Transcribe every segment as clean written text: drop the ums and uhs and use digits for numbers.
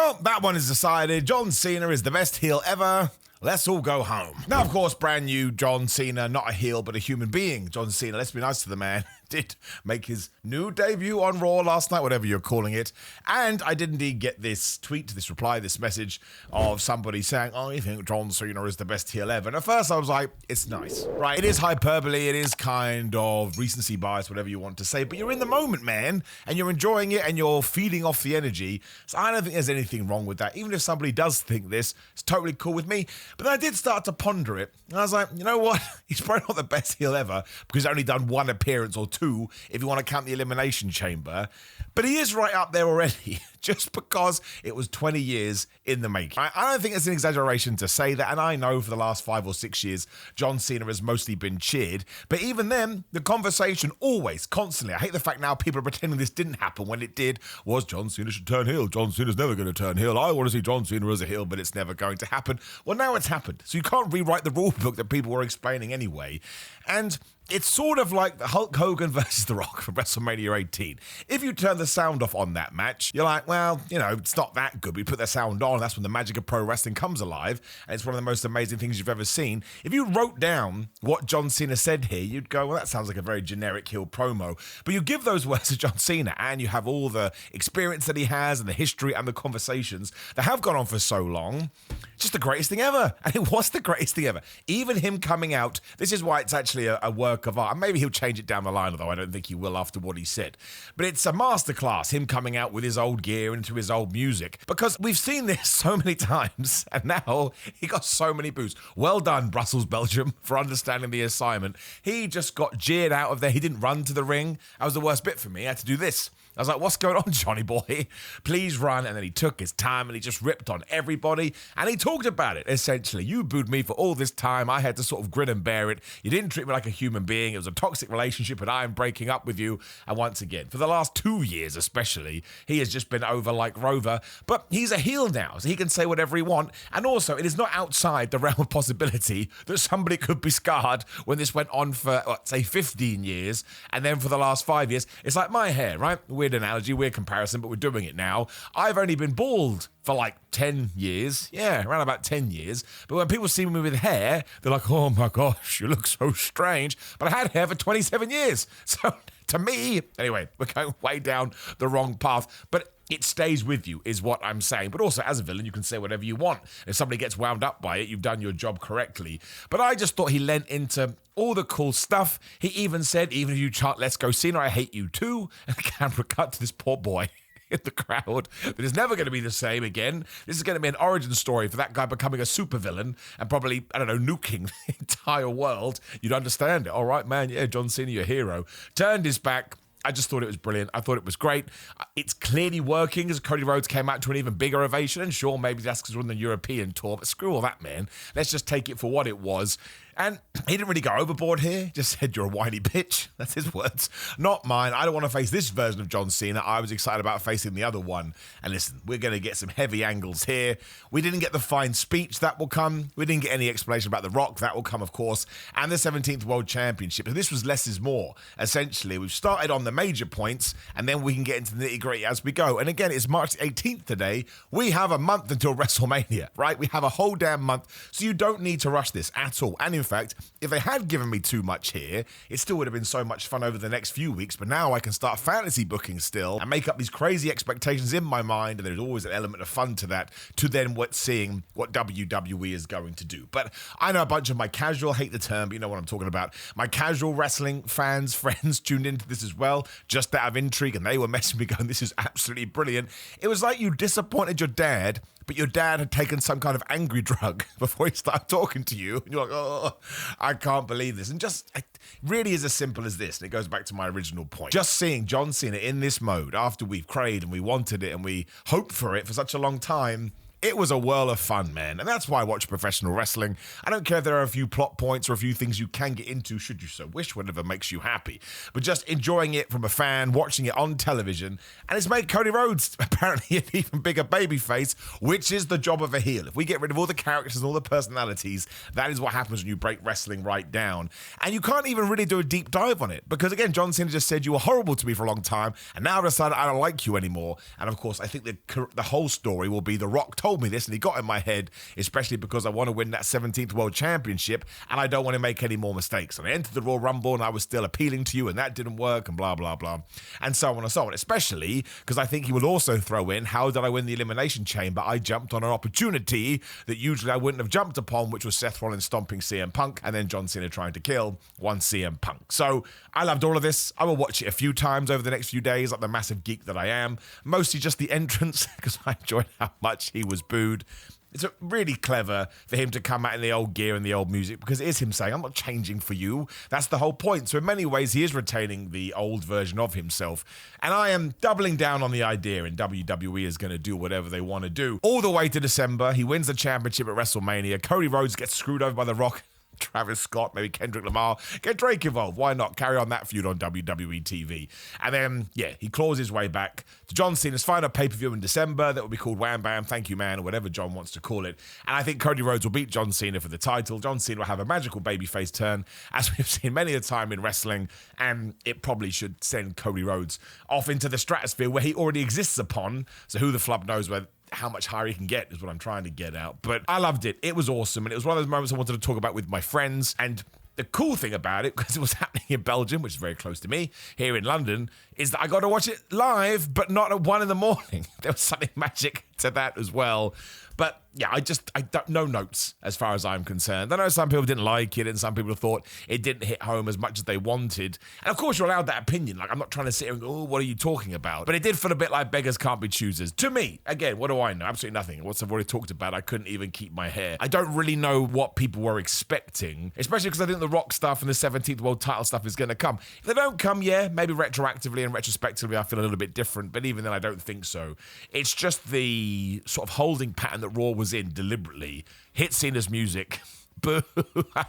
Well, that one is decided. John Cena is the best heel ever. Let's all go home. Now, of course, brand new John Cena, not a heel, but a human being. John Cena, let's be nice to the man, did make his new debut on Raw last night, whatever you're calling it. And I did indeed get this tweet, this reply, this message of somebody saying, oh, you think John Cena is the best heel ever? And at first I was like, it's nice, right? It is hyperbole. It is kind of recency bias, whatever you want to say. But you're in the moment, man, and you're enjoying it and you're feeding off the energy. So I don't think there's anything wrong with that. Even if somebody does think this, it's totally cool with me. But then I did start to ponder it. And I was like, you know what? He's probably not the best heel ever because he's only done one appearance or two, if you want to count the Elimination Chamber. But he is right up there already, just because it was 20 years in the making. I don't think it's an exaggeration to say that, and I know for the last 5 or 6 years, John Cena has mostly been cheered. But even then, the conversation always, constantly, I hate the fact now people are pretending this didn't happen when it did, was John Cena should turn heel. John Cena's never going to turn heel. I want to see John Cena as a heel, but it's never going to happen. Well, now it's happened. So you can't rewrite the rule book that people were explaining anyway. And it's sort of like the Hulk Hogan versus The Rock from WrestleMania 18. If you turn the sound off on that match, you're like, well, you know, it's not that good. We put the sound on, that's when the magic of pro wrestling comes alive, and it's one of the most amazing things you've ever seen. If you wrote down what John Cena said here, you'd go, well, that sounds like a very generic heel promo. But you give those words to John Cena, and you have all the experience that he has, and the history and the conversations that have gone on for so long. Just the greatest thing ever. And it was the greatest thing ever. Even him coming out, this is why it's actually a work of art. And maybe he'll change it down the line, although I don't think he will after what he said. But it's a masterclass, him coming out with his old gear into his old music. Because we've seen this so many times, and now he got so many boos. Well done, Brussels, Belgium, for understanding the assignment. He just got jeered out of there. He didn't run to the ring. That was the worst bit for me. I had to do this. I was like, what's going on, Johnny boy? Please run. And then he took his time and he just ripped on everybody. And he talked about it, essentially. You booed me for all this time. I had to sort of grin and bear it. You didn't treat me like a human being. It was a toxic relationship and I am breaking up with you. And once again, for the last 2 years especially, he has just been over like Rover. But he's a heel now, so he can say whatever he wants. And also, it is not outside the realm of possibility that somebody could be scarred when this went on for, say, 15 years. And then for the last 5 years, it's like my hair, right? Weird analogy, weird comparison, but we're doing it now. I've only been bald for like 10 years. Yeah, around about 10 years. But when people see me with hair, they're like, oh my gosh, you look so strange. But I had hair for 27 years. So to me, anyway, we're going way down the wrong path. But it stays with you, is what I'm saying. But also, as a villain, you can say whatever you want. If somebody gets wound up by it, you've done your job correctly. But I just thought he lent into all the cool stuff. He even said, even if you chant, let's go Cena, I hate you too. And the camera cut to this poor boy in the crowd that is never going to be the same again. This is going to be an origin story for that guy becoming a supervillain and probably, I don't know, nuking the entire world. You'd understand it. All right, man, yeah, John Cena, your hero. Turned his back. I just thought it was brilliant. I thought it was great. It's clearly working as Cody Rhodes came out to an even bigger ovation. And sure, maybe that's because we're on the European tour, but screw all that, man. Let's just take it for what it was. And he didn't really go overboard here. Just said, you're a whiny bitch. That's his words. Not mine. I don't want to face this version of John Cena. I was excited about facing the other one. And listen, we're going to get some heavy angles here. We didn't get the fine speech. That will come. We didn't get any explanation about The Rock. That will come, of course. And the 17th World Championship. And this was less is more. Essentially, we've started on the major points, and then we can get into the nitty-gritty as we go. And again, it's March 18th today. We have a month until WrestleMania, right? We have a whole damn month. So you don't need to rush this at all. And in fact, if they had given me too much here, it still would have been so much fun over the next few weeks, but now I can start fantasy booking still and make up these crazy expectations in my mind, and there's always an element of fun to that, to then seeing what WWE is going to do. But I know a bunch of my casual, hate the term, but you know what I'm talking about, my casual wrestling fans, friends tuned into this as well, just out of intrigue, and they were messaging me going, this is absolutely brilliant. It was like you disappointed your dad, but your dad had taken some kind of angry drug before he started talking to you. And you're like, oh, I can't believe this. And just, it really is as simple as this. And it goes back to my original point. Just seeing John Cena in this mode after we've craved and we wanted it and we hoped for it for such a long time, It was a whirl of fun, man, and that's why I watch professional wrestling. I don't care if there are a few plot points or a few things you can get into should you so wish, whatever makes you happy. But just enjoying it from a fan, watching it on television, and it's made Cody Rhodes apparently an even bigger babyface, which is the job of a heel. If we get rid of all the characters and all the personalities, that is what happens when you break wrestling right down. And you can't even really do a deep dive on it, because again, John Cena just said you were horrible to me for a long time, and now I've decided I don't like you anymore. And of course, I think the whole story will be The Rock told me this and he got in my head, especially because I want to win that 17th World Championship and I don't want to make any more mistakes. And I entered the Royal Rumble and I was still appealing to you and that didn't work and blah, blah, blah, and so on and so on. Especially because I think he would also throw in, how did I win the Elimination Chamber? I jumped on an opportunity that usually I wouldn't have jumped upon, which was Seth Rollins stomping CM Punk and then John Cena trying to kill one CM Punk. So I loved all of this. I will watch it a few times over the next few days, like the massive geek that I am. Mostly just the entrance, because I enjoyed how much he was booed. It's really clever for him to come out in the old gear and the old music, because it is him saying, I'm not changing for you. That's the whole point. So in many ways, he is retaining the old version of himself. And I am doubling down on the idea, and WWE is going to do whatever they want to do. All the way to December, he wins the championship at WrestleMania. Cody Rhodes gets screwed over by The Rock, Travis Scott, maybe Kendrick Lamar. Get Drake involved. Why not? Carry on that feud on WWE TV. And then, yeah, he claws his way back to John Cena's final pay-per-view in December that will be called Wham Bam, Thank You Man, or whatever John wants to call it. And I think Cody Rhodes will beat John Cena for the title. John Cena will have a magical babyface turn, as we've seen many a time in wrestling, and it probably should send Cody Rhodes off into the stratosphere where he already exists upon. So who the flub knows how much higher he can get is what I'm trying to get out. But I loved it. It was awesome. And it was one of those moments I wanted to talk about with my friends. And the cool thing about it, because it was happening in Belgium, which is very close to me, here in London, is that I got to watch it live, but not at 1 a.m. There was something magic to that as well. But yeah, I don't, no notes as far as I'm concerned. I know some people didn't like it and some people thought it didn't hit home as much as they wanted. And of course, you're allowed that opinion. Like, I'm not trying to sit here and go, oh, what are you talking about? But it did feel a bit like beggars can't be choosers. To me, again, what do I know? Absolutely nothing. What I've already talked about, I couldn't even keep my hair. I don't really know what people were expecting, especially because I think the Rock stuff and the 17th World title stuff is going to come. If they don't come, yeah, maybe retroactively and retrospectively, I feel a little bit different. But even then, I don't think so. It's just the sort of holding pattern that Raw was in deliberately. Hit Cena's music. Boo.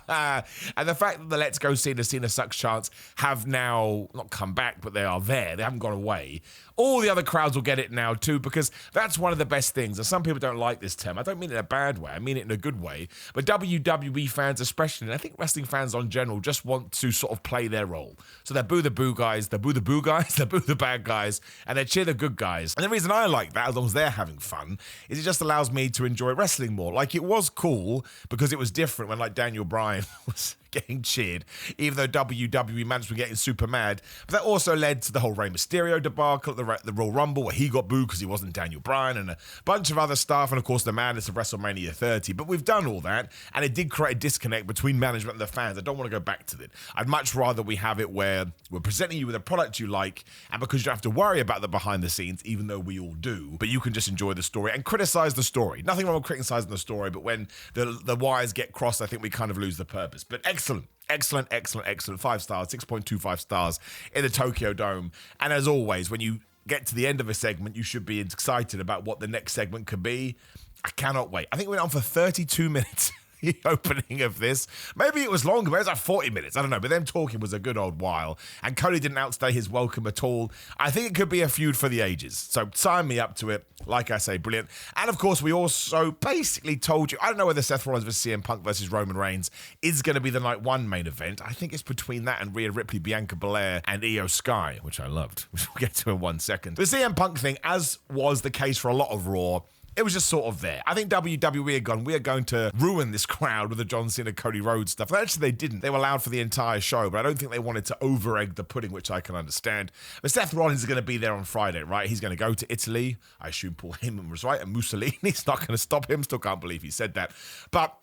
And the fact that the Let's Go Cena Sucks chants have now not come back, but they are there. They haven't gone away. All the other crowds will get it now too, because that's one of the best things. And some people don't like this term. I don't mean it in a bad way. I mean it in a good way. But WWE fans especially, and I think wrestling fans in general, just want to sort of play their role. So they boo the boo guys, they boo the boo guys, they boo the bad guys, and they cheer the good guys. And the reason I like that, as long as they're having fun, is it just allows me to enjoy wrestling more. Like, it was cool because it was different when, like, Daniel Bryan was getting cheered, even though WWE managed were getting super mad. But that also led to the whole Rey Mysterio debacle at the Royal Rumble, where he got booed because he wasn't Daniel Bryan, and a bunch of other stuff, and of course the madness of WrestleMania 30. But we've done all that, and it did create a disconnect between management and the fans. I don't want to go back to it. I'd much rather we have it where we're presenting you with a product you like, and because you don't have to worry about the behind the scenes, even though we all do, but you can just enjoy the story and criticize the story. Nothing wrong with criticizing the story, but when the wires get crossed, I think we kind of lose the purpose. But excellent. 5 stars, 6.25 stars in the Tokyo Dome. And as always, when you get to the end of a segment, you should be excited about what the next segment could be. I cannot wait. I think we went on for 32 minutes. The opening of this. Maybe it was longer, but it was like 40 minutes. I don't know. But them talking was a good old while. And Cody didn't outstay his welcome at all. I think it could be a feud for the ages. So sign me up to it. Like I say, brilliant. And of course, we also basically told you, I don't know whether Seth Rollins vs. CM Punk versus Roman Reigns is going to be the night one main event. I think it's between that and Rhea Ripley, Bianca Belair, and Io Sky, which I loved, which we'll get to in 1 second. The CM Punk thing, as was the case for a lot of Raw, it was just sort of there. I think WWE had gone, we are going to ruin this crowd with the John Cena, Cody Rhodes stuff. And actually, they didn't. They were loud for the entire show, but I don't think they wanted to over-egg the pudding, which I can understand. But Seth Rollins is going to be there on Friday, right? He's going to go to Italy. I assume Paul Heyman was right, and Mussolini's not going to stop him. Still can't believe he said that. But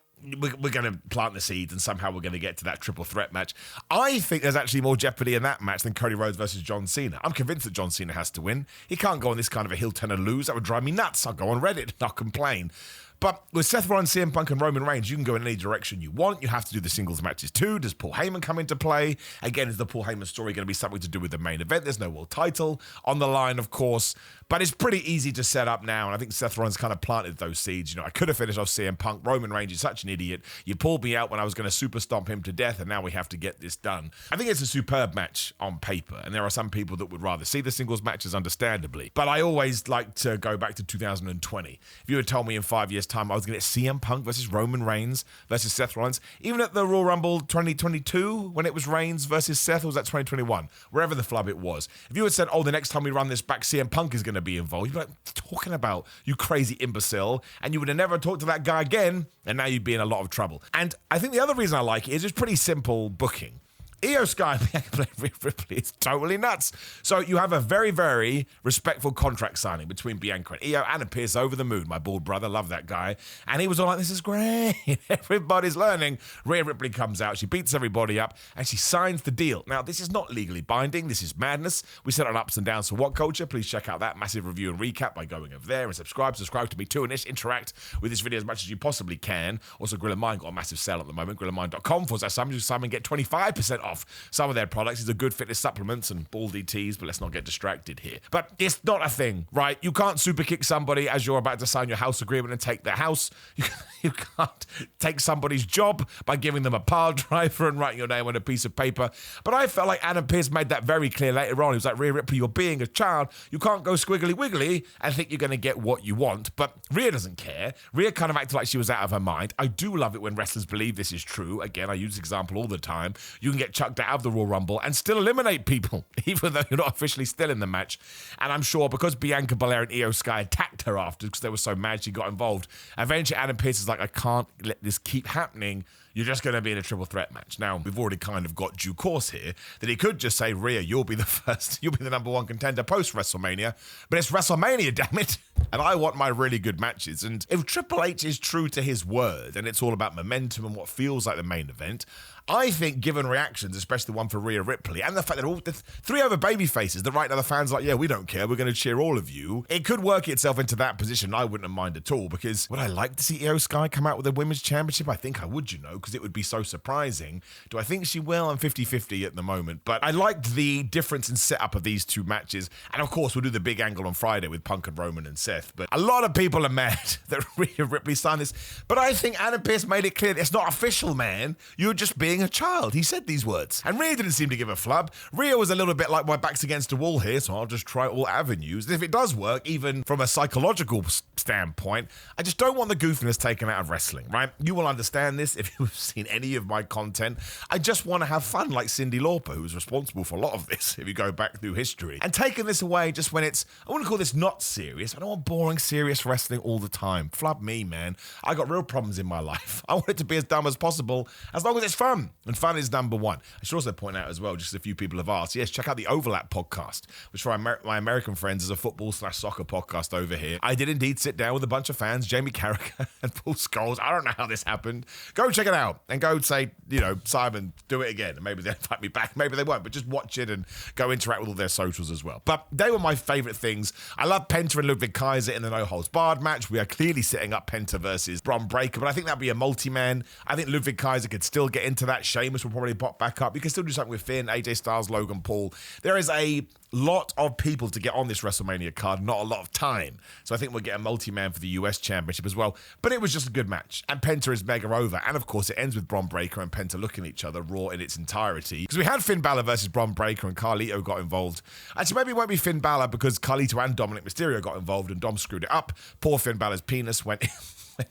we're going to plant the seeds, and somehow we're going to get to that triple threat match. I think there's actually more jeopardy in that match than Cody Rhodes versus John Cena. I'm convinced that John Cena has to win. He can't go on this kind of a heel turn and lose. That would drive me nuts. I'll go on Reddit and I'll complain. But with Seth Rollins, CM Punk, and Roman Reigns, you can go in any direction you want. You have to do the singles matches too. Does Paul Heyman come into play? Again, is the Paul Heyman story going to be something to do with the main event? There's no world title on the line, of course, but it's pretty easy to set up now, and I think Seth Rollins kind of planted those seeds. You know, I could have finished off CM Punk. Roman Reigns is such an idiot. You pulled me out when I was going to super stomp him to death, and now we have to get this done. I think it's a superb match on paper, and there are some people that would rather see the singles matches, understandably. But I always like to go back to 2020. If you had told me in 5 years' time I was going to get CM Punk versus Roman Reigns versus Seth Rollins, even at the Royal Rumble 2022, when it was Reigns versus Seth, or was that 2021? Wherever the flub it was. If you had said, oh, the next time we run this back, CM Punk is going to be involved, you'd be like, talking about, you crazy imbecile, and you would have never talked to that guy again, and now you'd be in a lot of trouble. And I think the other reason I like it is it's pretty simple booking. Io Sky and Bianca Ripley is totally nuts. So you have a very, very respectful contract signing between Bianca and Io. Anna Pierce over the moon, my bald brother, love that guy. And he was all like, this is great. Everybody's learning. Rhea Ripley comes out, she beats everybody up, and she signs the deal. Now, this is not legally binding. This is madness. We said on Ups and Downs for What Culture. Please check out that massive review and recap by going over there and subscribe to me too, and interact with this video as much as you possibly can. Also, Grill of Mine got a massive sale at the moment. grillofmine.com/Simon get 25% off some of their products. These are good fitness supplements and baldy teas, but let's not get distracted here. But it's not a thing, right? You can't super kick somebody as you're about to sign your house agreement and take their house. You can't take somebody's job by giving them a pile driver and writing your name on a piece of paper. But I felt like Adam Pearce made that very clear later on. He was like, Rhea Ripley, you're being a child. You can't go squiggly wiggly and think you're going to get what you want. But Rhea doesn't care. Rhea kind of acted like she was out of her mind. I do love it when wrestlers believe this is true. Again, I use this example all the time. You can get chucked out of the Royal Rumble and still eliminate people, even though you're not officially still in the match. And I'm sure because Bianca Belair and Io Sky attacked her after because they were so mad she got involved, eventually Adam Pearce is like, I can't let this keep happening. You're just going to be in a triple threat match. Now, we've already kind of got due course here that he could just say, Rhea, you'll be the first, you'll be the number one contender post-WrestleMania. But it's WrestleMania, damn it. And I want my really good matches. And if Triple H is true to his word, and it's all about momentum and what feels like the main event, I think given reactions, especially the one for Rhea Ripley, and the fact that all the three other baby faces, that right now the fans are like, yeah, we don't care, we're going to cheer all of you, it could work itself into that position. I wouldn't mind at all, because would I like to see Io Sky come out with a women's championship? I think I would, you know, because it would be so surprising. Do I think she will? I'm 50-50 at the moment, but I liked the difference in setup of these two matches, and of course we'll do the big angle on Friday with Punk and Roman and Seth, but a lot of people are mad that Rhea Ripley signed this, but I think Adam Pearce made it clear that it's not official, man. You're just being a child. He said these words. And Rhea didn't seem to give a flub. Rhea was a little bit like, my back's against the wall here, so I'll just try all avenues. And if it does work, even from a psychological standpoint, I just don't want the goofiness taken out of wrestling, right? You will understand this if you've seen any of my content. I just want to have fun like Cyndi Lauper, who was responsible for a lot of this, if you go back through history. And taking this away just when it's, I want to call this not serious. I don't want boring, serious wrestling all the time. Flub me, man. I got real problems in my life. I want it to be as dumb as possible, as long as it's fun. And fun is number one. I should also point out as well, just a few people have asked, yes, check out the Overlap podcast, which for my American friends is a football/soccer podcast over here. I did indeed sit down with a bunch of fans, Jamie Carragher and Paul Scholes. I don't know how this happened. Go check it out and go say, you know, Simon, do it again. And maybe they'll invite me back. Maybe they won't, but just watch it and go interact with all their socials as well. But they were my favorite things. I love Penta and Ludwig Kaiser in the No Holds Barred match. We are clearly setting up Penta versus Bron Breakker, but I think that'd be a multi-man. I think Ludwig Kaiser could still get into that. Sheamus will probably pop back up. You can still do something with Finn, AJ Styles, Logan Paul. There is a lot of people to get on this WrestleMania card, not a lot of time. So I think we'll get a multi-man for the US Championship as well. But it was just a good match. And Penta is mega over. And of course, it ends with Bron Breakker and Penta looking at each other raw in its entirety. Because we had Finn Balor versus Bron Breakker and Carlito got involved. Actually, maybe it won't be Finn Balor because Carlito and Dominic Mysterio got involved and Dom screwed it up. Poor Finn Balor's penis went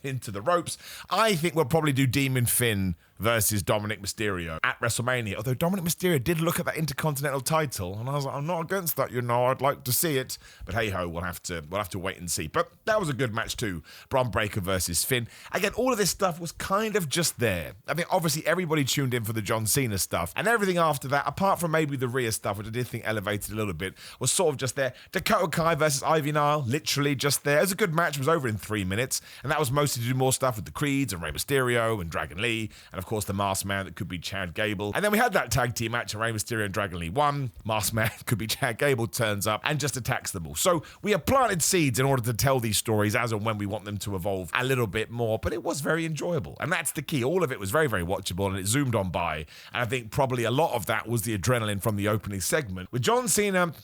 into the ropes. I think we'll probably do Demon Finn versus Dominic Mysterio at WrestleMania. Although Dominic Mysterio did look at that Intercontinental title, and I was like, I'm not against that, you know, I'd like to see it. But hey ho, we'll have to wait and see. But that was a good match too. Bron Breakker versus Finn. Again, all of this stuff was kind of just there. I mean, obviously everybody tuned in for the John Cena stuff, and everything after that, apart from maybe the Rhea stuff, which I did think elevated a little bit, was sort of just there. Dakota Kai versus Ivy Nile, literally just there. It was a good match. It was over in 3 minutes, and that was mostly to do more stuff with the Creeds and Rey Mysterio and Dragon Lee, and of course the Masked Man that could be Chad Gable. And then we had that tag team match, and Rey Mysterio and Dragon Lee won. Masked Man could be Chad Gable turns up and just attacks them all. So we have planted seeds in order to tell these stories as and when we want them to evolve a little bit more, but it was very enjoyable, and that's the key. All of it was very, very watchable, and it zoomed on by, and I think probably a lot of that was the adrenaline from the opening segment with John Cena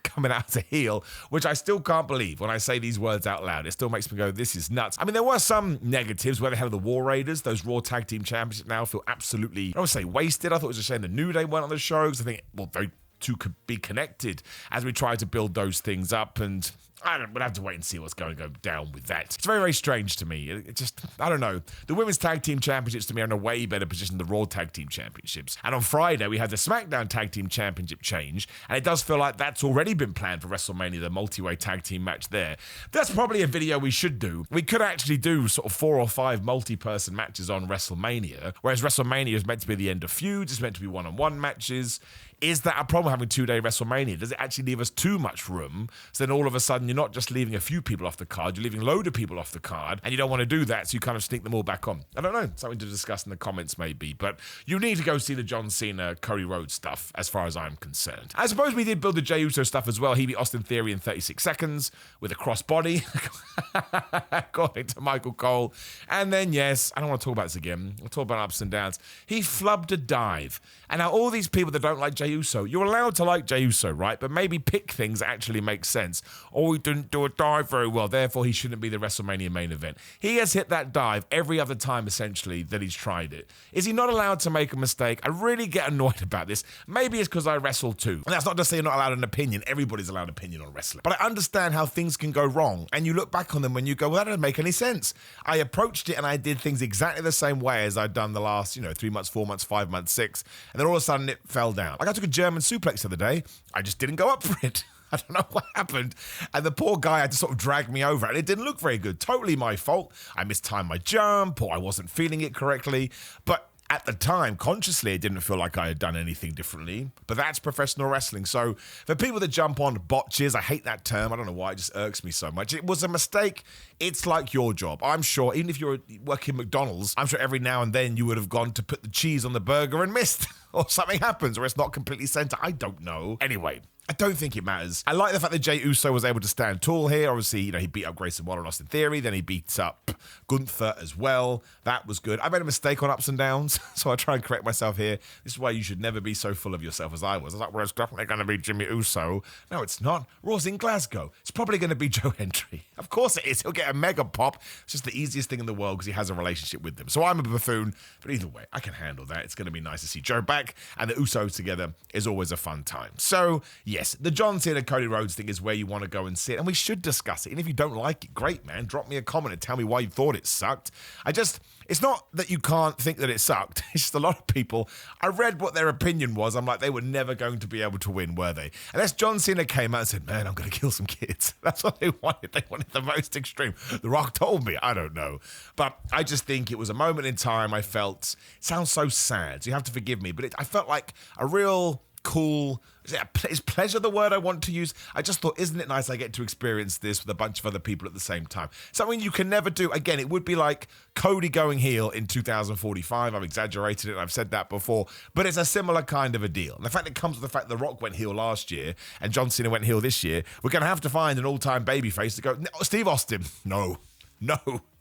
coming out as a heel, which I still can't believe when I say these words out loud. It still makes me go, this is nuts. I mean, there were some negatives where they had the War Raiders, those Raw Tag Team Championships now feel absolutely, I don't want to say wasted. I thought it was a shame the New Day weren't on the show, because I think, well, they two could be connected as we try to build those things up, and we'll have to wait and see what's going to go down with that. It's very, very strange to me. It just, I don't know. The Women's Tag Team Championships to me are in a way better position than the Raw Tag Team Championships. And on Friday, we had the SmackDown Tag Team Championship change, and it does feel like that's already been planned for WrestleMania, the multi-way tag team match there. That's probably a video we should do. We could actually do sort of 4 or 5 multi-person matches on WrestleMania, whereas WrestleMania is meant to be the end of feuds, it's meant to be one-on-one matches. Is that a problem having 2-day WrestleMania? Does it actually leave us too much room? So then all of a sudden you're not just leaving a few people off the card, you're leaving a load of people off the card, and you don't want to do that, so you kind of sneak them all back on. I don't know, something to discuss in the comments maybe, but you need to go see the John Cena, Cody Rhodes stuff as far as I'm concerned. I suppose we did build the Jey Uso stuff as well. He beat Austin Theory in 36 seconds with a crossbody, according to Michael Cole. And then, yes, I don't want to talk about this again. We'll talk about ups and downs. He flubbed a dive. And now all these people that don't like Jey Uso, you're allowed to like Jey Uso, right? But maybe pick things that actually make sense. Oh, he didn't do a dive very well, therefore he shouldn't be the WrestleMania main event. He has hit that dive every other time, essentially, that he's tried it. Is he not allowed to make a mistake? I really get annoyed about this. Maybe it's because I wrestle too. And that's not to say you're not allowed an opinion. Everybody's allowed an opinion on wrestling. But I understand how things can go wrong. And you look back on them when you go, well, that doesn't make any sense. I approached it and I did things exactly the same way as I'd done the last, 3 months, 4 months, 5 months, 6. And then all of a sudden it fell down. Like I took a German suplex the other day. I just didn't go up for it. I don't know what happened. And the poor guy had to sort of drag me over. And it didn't look very good. Totally my fault. I mistimed my jump, or I wasn't feeling it correctly. But at the time, consciously, it didn't feel like I had done anything differently. But that's professional wrestling. So for people that jump on botches, I hate that term. I don't know why. It just irks me so much. It was a mistake. It's like your job. I'm sure, even if you're working McDonald's, I'm sure every now and then you would have gone to put the cheese on the burger and missed. Or something happens, or it's not completely centered. I don't know. Anyway, I don't think it matters. I like the fact that Jey Uso was able to stand tall here. Obviously, he beat up Grayson Waller and Austin Theory. Then he beat up Gunther as well. That was good. I made a mistake on ups and downs, so I try and correct myself here. This is why you should never be so full of yourself as I was. I was like, well, it's definitely going to be Jimmy Uso. No, it's not. Raw's in Glasgow. It's probably going to be Joe Hendry. Of course it is. He'll get a mega pop. It's just the easiest thing in the world because he has a relationship with them. So I'm a buffoon, but either way, I can handle that. It's going to be nice to see Joe back. And the Usos together is always a fun time. So, yes, the John Cena Cody Rhodes thing is where you want to go and sit, and we should discuss it. And if you don't like it, great, man. Drop me a comment and tell me why you thought it sucked. It's not that you can't think that it sucked. It's just a lot of people, I read what their opinion was. I'm like, they were never going to be able to win, were they? Unless John Cena came out and said, man, I'm going to kill some kids. That's what they wanted. They wanted the most extreme. The Rock told me. I don't know. But I just think it was a moment in time I felt, it sounds so sad, so you have to forgive me, but I felt like a real cool, is pleasure the word I want to use? I just thought, isn't it nice I get to experience this with a bunch of other people at the same time? Something you can never do. Again, it would be like Cody going heel in 2045. I've exaggerated it, and I've said that before, but it's a similar kind of a deal. And the fact it comes with the fact The Rock went heel last year and John Cena went heel this year, we're going to have to find an all-time babyface to go, no, Steve Austin. No.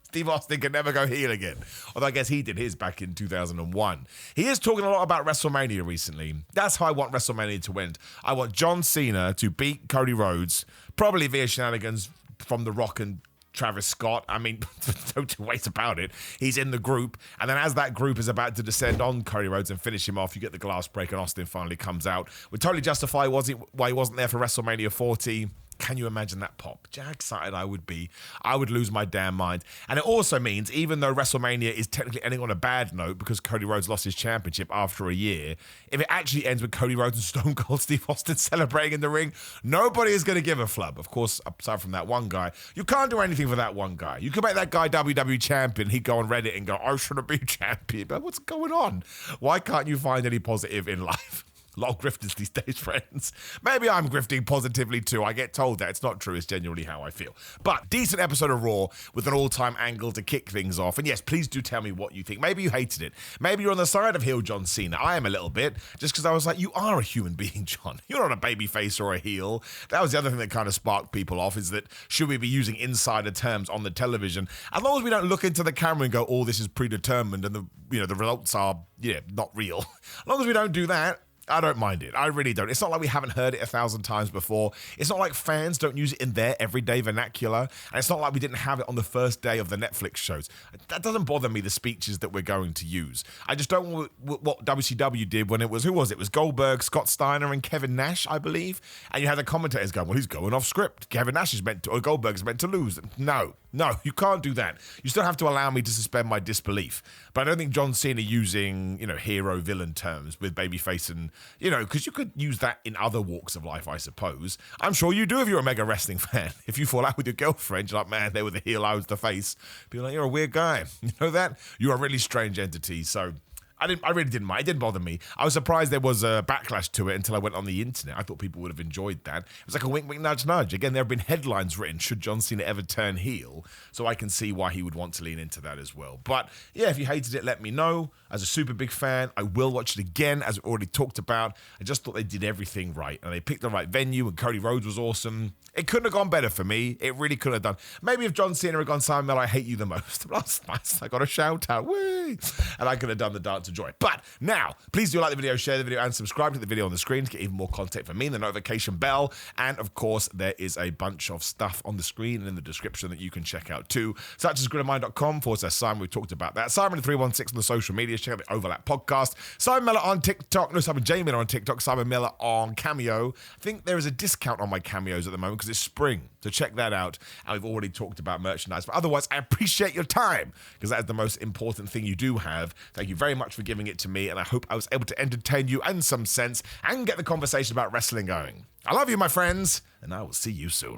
Steve Austin can never go heel again. Although I guess he did his back in 2001. He is talking a lot about WrestleMania recently. That's how I want WrestleMania to end. I want John Cena to beat Cody Rhodes, probably via shenanigans from The Rock and Travis Scott. I mean, no two ways about it. He's in the group, and then as that group is about to descend on Cody Rhodes and finish him off, you get the glass break, and Austin finally comes out. Would totally justify why he wasn't there for WrestleMania 40. Can you imagine that pop? How excited I would be. I would lose my damn mind. And it also means, even though WrestleMania is technically ending on a bad note because Cody Rhodes lost his championship after a year, if it actually ends with Cody Rhodes and Stone Cold Steve Austin celebrating in the ring, nobody is going to give a flub. Of course, aside from that one guy, you can't do anything for that one guy. You can make that guy WWE champion. He'd go on Reddit and go, I shouldn't be champion. But what's going on? Why can't you find any positive in life? A lot of grifters these days, friends. Maybe I'm grifting positively too. I get told that. It's not true. It's genuinely how I feel. But decent episode of Raw with an all-time angle to kick things off. And yes, please do tell me what you think. Maybe you hated it. Maybe you're on the side of heel John Cena. I am a little bit, just because I was like, you are a human being, John. You're not a babyface or a heel. That was the other thing that kind of sparked people off, is that should we be using insider terms on the television? As long as we don't look into the camera and go, oh, this is predetermined and the results are not real. As long as we don't do that, I don't mind it. I really don't. It's not like we haven't heard it 1,000 times before. It's not like fans don't use it in their everyday vernacular. And it's not like we didn't have it on the first day of the Netflix shows. That doesn't bother me, the speeches that we're going to use. I just don't want what WCW did when it was, who was it? It was Goldberg, Scott Steiner, and Kevin Nash, I believe. And you had the commentators going, well, he's going off script. Kevin Nash is meant to, or Goldberg's meant to lose. No, you can't do that. You still have to allow me to suspend my disbelief. But I don't think John Cena using, hero-villain terms with babyface and, because you could use that in other walks of life, I suppose. I'm sure you do if you're a mega wrestling fan. If you fall out with your girlfriend, you're like, man, they were the heel, I was the face. People are like, you're a weird guy. You know that? You're a really strange entity. So I really didn't mind. It didn't bother me. I was surprised there was a backlash to it until I went on the internet. I thought people would have enjoyed that. It was like a wink, wink, nudge, nudge. Again, there have been headlines written, should John Cena ever turn heel? So I can see why he would want to lean into that as well. But yeah, if you hated it, let me know. As a super big fan, I will watch it again, as we already talked about. I just thought they did everything right. And they picked the right venue, and Cody Rhodes was awesome. It couldn't have gone better for me. It really couldn't have done. Maybe if John Cena had gone, Simon Miller, I hate you the most. That's nice. I got a shout out. Whee! And I could have done the dance of joy. But now, please do like the video, share the video, and subscribe to the video on the screen to get even more content from me, and the notification bell. And of course, there is a bunch of stuff on the screen and in the description that you can check out too, such as gridofmind.com/Simon. We've talked about that. Simon316 on the social media. Check out the Overlap podcast. Simon Miller on TikTok. No, Simon J. Miller on TikTok. Simon Miller on Cameo. I think there is a discount on my cameos at the moment because it's spring. So check that out. And we've already talked about merchandise. But otherwise, I appreciate your time because that is the most important thing you do have. Thank you very much for giving it to me. And I hope I was able to entertain you in some sense and get the conversation about wrestling going. I love you, my friends, and I will see you soon.